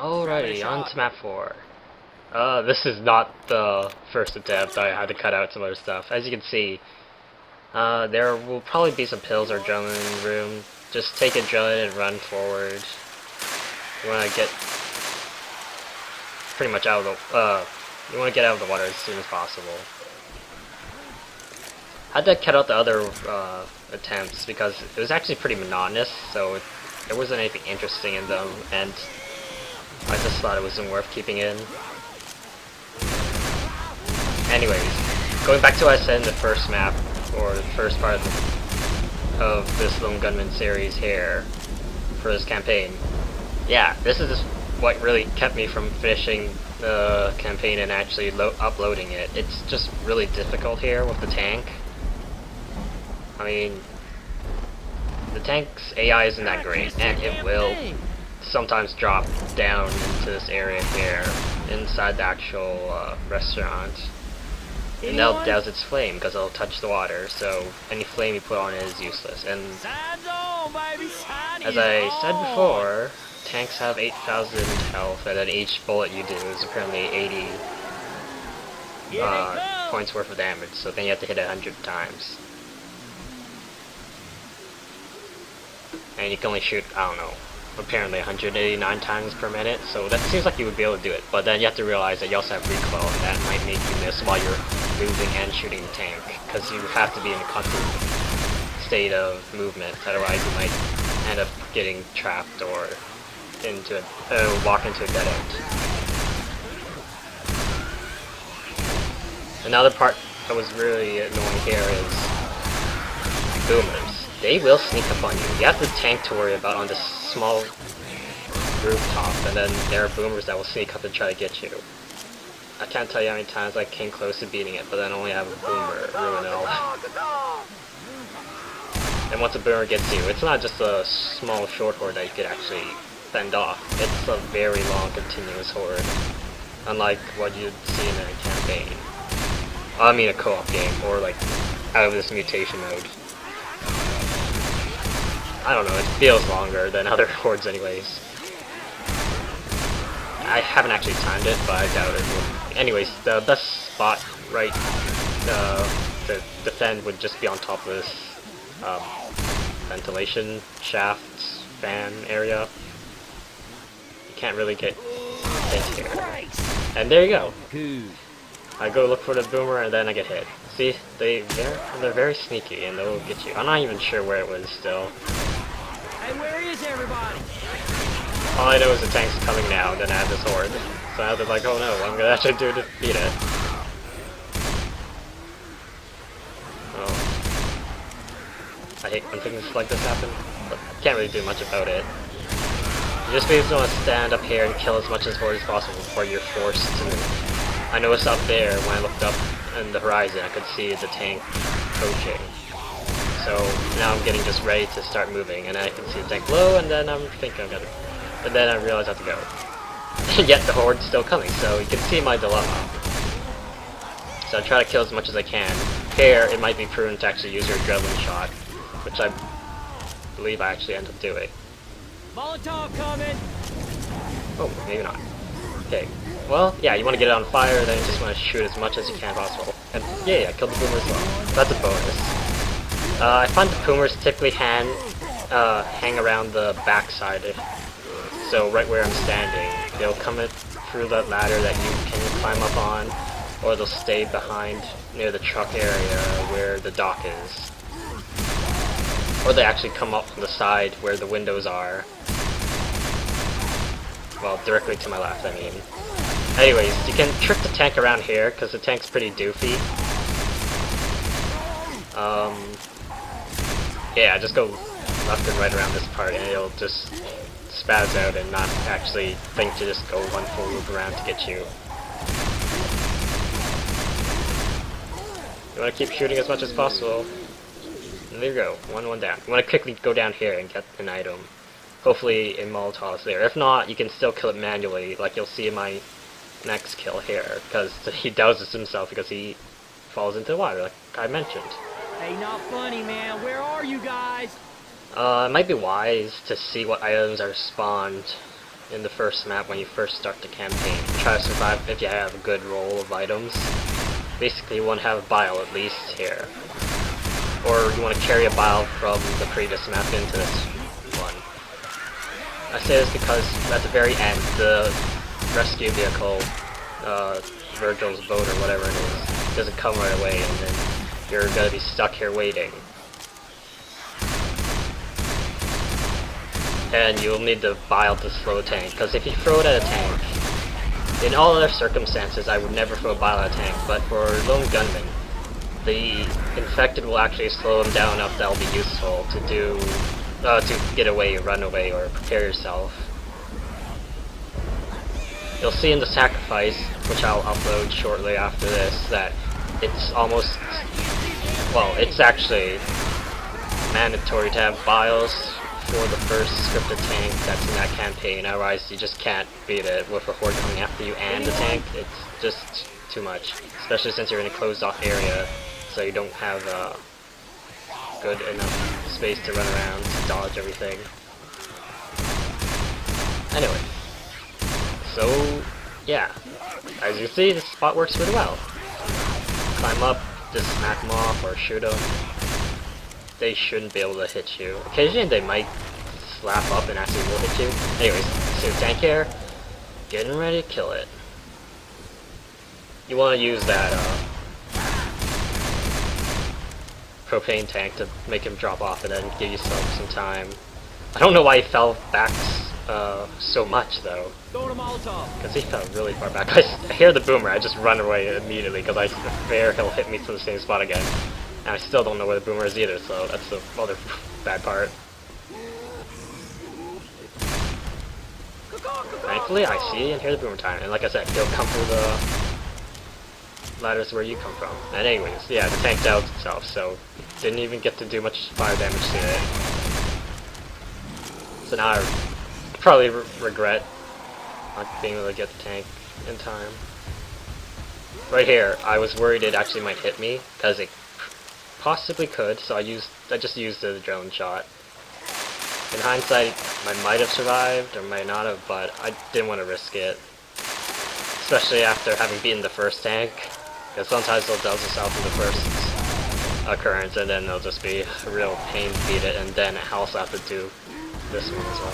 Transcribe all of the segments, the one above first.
Alrighty, on to map 4. This is not the first attempt. I had to cut out some other stuff. As you can see, there will probably be some pills or adrenaline room. Just take adrenaline and run forward. You want to get pretty much out of the, you want to get out of the water as soon as possible. I had to cut out the other attempts because it was actually pretty monotonous, so there wasn't anything interesting in them, and I just thought it wasn't worth keeping in. Anyways, going back to what I said in the first map, or the first part of this Lone Gunman series here, for this campaign. Yeah, this is what really kept me from finishing the campaign and actually uploading it. It's just really difficult here with the tank. I mean, the tank's AI isn't that great, and it will sometimes drop down into this area here, inside the actual restaurant. And that'll douse its flame, because it'll touch the water, so any flame you put on it is useless. And as I said before, tanks have 8,000 health, and then each bullet you do is apparently 80 points worth of damage, so then you have to hit it 100 times. And you can only shoot, I don't know, apparently 189 times per minute, so that seems like you would be able to do it, but then you have to realize that you also have recoil, and that might make you miss while you're moving and shooting the tank, because you have to be in a constant state of movement, otherwise you might end up getting trapped or into walk into a dead end. Another part that was really annoying here is boomers. They will sneak up on you. You have the tank to worry about on this small rooftop, and then there are boomers that will sneak up and try to get you. I can't tell you how many times I came close to beating it, but then only have a boomer ruin it all. And once a boomer gets you, it's not just a small short horde that you could actually fend off. It's a very long, continuous horde, unlike what you'd see in a campaign. I mean a co-op game, or like out of this mutation mode. I don't know, it feels longer than other hordes anyways. I haven't actually timed it, but I doubt it will. Anyways, the best spot right to defend would just be on top of this ventilation shaft fan area. You can't really get hit here. And there you go. I go look for the boomer and then I get hit. See, they're very sneaky and they'll get you. I'm not even sure where it was still. Hey, where is everybody? All I know is the tank's coming now, and then I have this horde. So I have to like, oh no, what I'm gonna actually do to defeat it. Oh. I hate when things like this happen, but I can't really do much about it. You just basically want to stand up here and kill as much as horde as possible before you're forced to move. I noticed up there, when I looked up in the horizon, I could see the tank approaching. So now I'm getting just ready to start moving, and I can see the tank below, and then I'm thinking I'm gonna... And then I realize I have to go. And yet the horde's still coming, so you can see my dilemma. So I try to kill as much as I can. Here, it might be prudent to actually use your adrenaline shot, which I believe I actually end up doing. Molotov coming! Oh, maybe not. Okay. Well, yeah, you want to get it on fire, then you just want to shoot as much as you can possible. And yeah, I killed the boomer as well. That's a bonus. I find the boomers typically hang around the backside. So right where I'm standing, they'll come through that ladder that you can climb up on, or they'll stay behind near the truck area where the dock is. Or they actually come up from the side where the windows are. Well, directly to my left, I mean. Anyways, you can trick the tank around here, because the tank's pretty doofy. Yeah, just go left and right around this part, and it'll just spaz out and not actually think to just go one full loop around to get you. You want to keep shooting as much as possible. And there you go, one down. You want to quickly go down here and get an item. Hopefully a Molotov's there. If not, you can still kill it manually, like you'll see in my next kill here, because he douses himself because he falls into the water, like I mentioned. Hey, not funny, man. Where are you guys? It might be wise to see what items are spawned in the first map when you first start the campaign. Try to survive if you have a good roll of items. Basically, you want to have a bile at least here. Or you want to carry a bile from the previous map into this one. I say this because at the very end, the rescue vehicle, Virgil's boat or whatever it is, doesn't come right away, and then you're gonna be stuck here waiting. And you'll need the bile to slow a tank, because if you throw it at a tank, in all other circumstances I would never throw a bile at a tank, but for lone gunmen, the infected will actually slow them down enough that'll be useful to do, to get away, run away, or prepare yourself. You'll see in the sacrifice, which I'll upload shortly after this, that it's almost, well, it's actually mandatory to have biles for the first scripted tank that's in that campaign, otherwise you just can't beat it with a horde coming after you and the tank. It's just too much, especially since you're in a closed off area, so you don't have good enough space to run around, to dodge everything. Anyway, so yeah, as you see, this spot works really well. Climb up, just smack them off or shoot them. They shouldn't be able to hit you. Occasionally they might slap up and actually will hit you. Anyways, so tank here, getting ready to kill it. You want to use that propane tank to make him drop off and then give yourself some time. I don't know why he fell back so much though, because he fell really far back. I hear the boomer, I just run away immediately because I fear he'll hit me to the same spot again. And I still don't know where the boomer is either, so that's the other bad part. Thankfully, I see and hear the boomer time, and like I said, he'll come through the ladders where you come from. And anyways, yeah, the tank doused itself, so didn't even get to do much fire damage to it. So now I probably regret not being able to get the tank in time. Right here, I was worried it actually might hit me, because it possibly could, so I just used the drone shot. In hindsight, I might have survived, or might not have, but I didn't want to risk it. Especially after having beaten the first tank, because sometimes they'll douse itself in the first occurrence, and then they'll just be a real pain to beat it, and then I also have to do this one as well.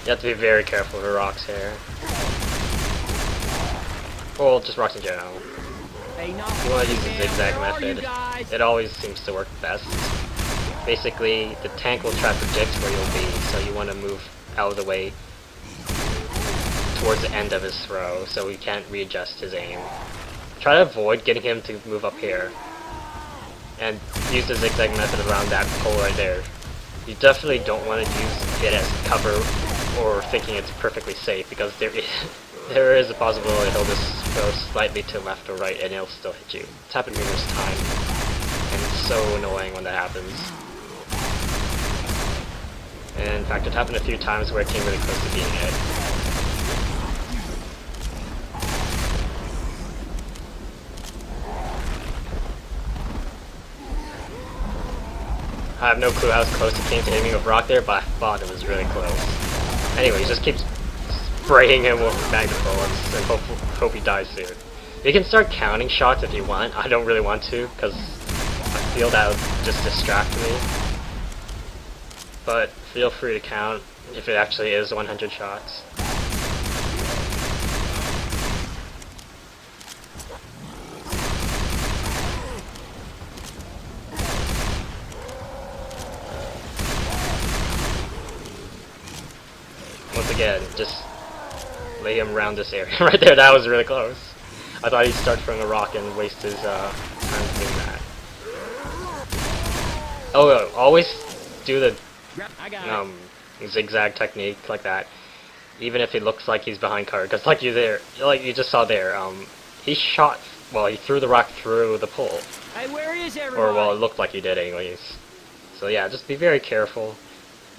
You have to be very careful with rocks here. Well, just rocks in general. You want to use the zigzag method. It always seems to work best. Basically, the tank will try to predict where you'll be, so you want to move out of the way towards the end of his throw, so he can't readjust his aim. Try to avoid getting him to move up here, and use the zigzag method around that pole right there. You definitely don't want to use it as cover or thinking it's perfectly safe, because there is a possibility he'll just go slightly to left or right and he'll still hit you. It's happened numerous times, and it's so annoying when that happens. And in fact, it happened a few times where it came really close to being it. I have no clue how close it came to aiming with rock there, but I thought it was really close. Anyway, just keep spraying him with magnet bullets and hope he dies soon. You can start counting shots if you want. I don't really want to, because I feel that would just distract me. But feel free to count if it actually is 100 shots. Once again, just lay him around this area. Right there, that was really close. I thought he'd start throwing a rock and waste his time doing that. Oh, always do the zigzag technique like that, even if it looks like he's behind cover. Because like you just saw there, he shot. Well, he threw the rock through the pole. Hey, where is everybody? Or well, it looked like he did, anyways. So yeah, just be very careful.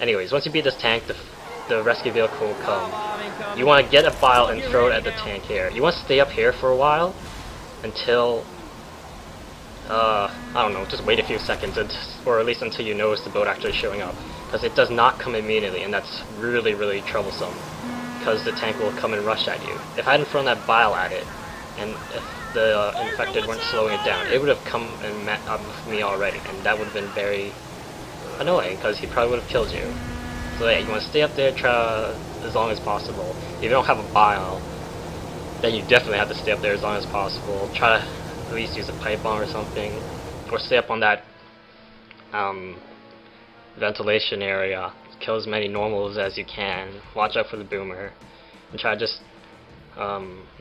Anyways, once you beat this tank, the rescue vehicle will come. You want to get a bile and throw it at the tank here. You want to stay up here for a while until I don't know, just wait a few seconds, or at least until you notice the boat actually showing up. Because it does not come immediately, and that's really, really troublesome. Because the tank will come and rush at you. If I hadn't thrown that bile at it, and if the infected weren't slowing it down, it would have come and met up with me already, and that would have been very annoying, because he probably would have killed you. So yeah, you want to stay up there as long as possible. If you don't have a bile, then you definitely have to stay up there as long as possible. Try to at least use a pipe bomb or something, or stay up on that ventilation area. Kill as many normals as you can. Watch out for the boomer, and try to just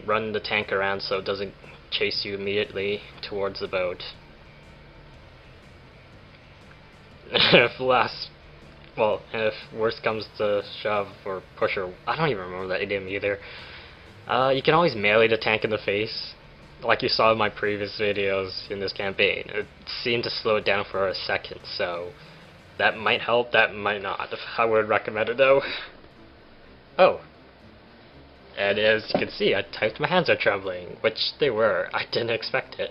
run the tank around so it doesn't chase you immediately towards the boat. And if worst comes to shove or push, or I don't even remember that idiom either. You can always melee the tank in the face, like you saw in my previous videos in this campaign. It seemed to slow it down for a second, so that might help, that might not. I would recommend it though. Oh. And as you can see, I typed my hands are trembling, which they were. I didn't expect it.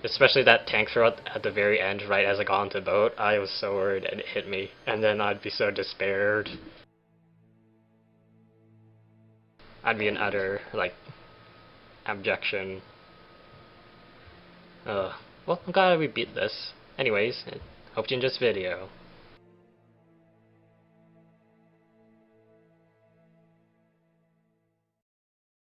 Especially that tank throw at the very end, right as I got onto the boat. I was so worried and it hit me, and then I'd be so despaired. I'd be in utter, like, abjection. Well, I'm glad we beat this. Anyways, hope you enjoyed this video.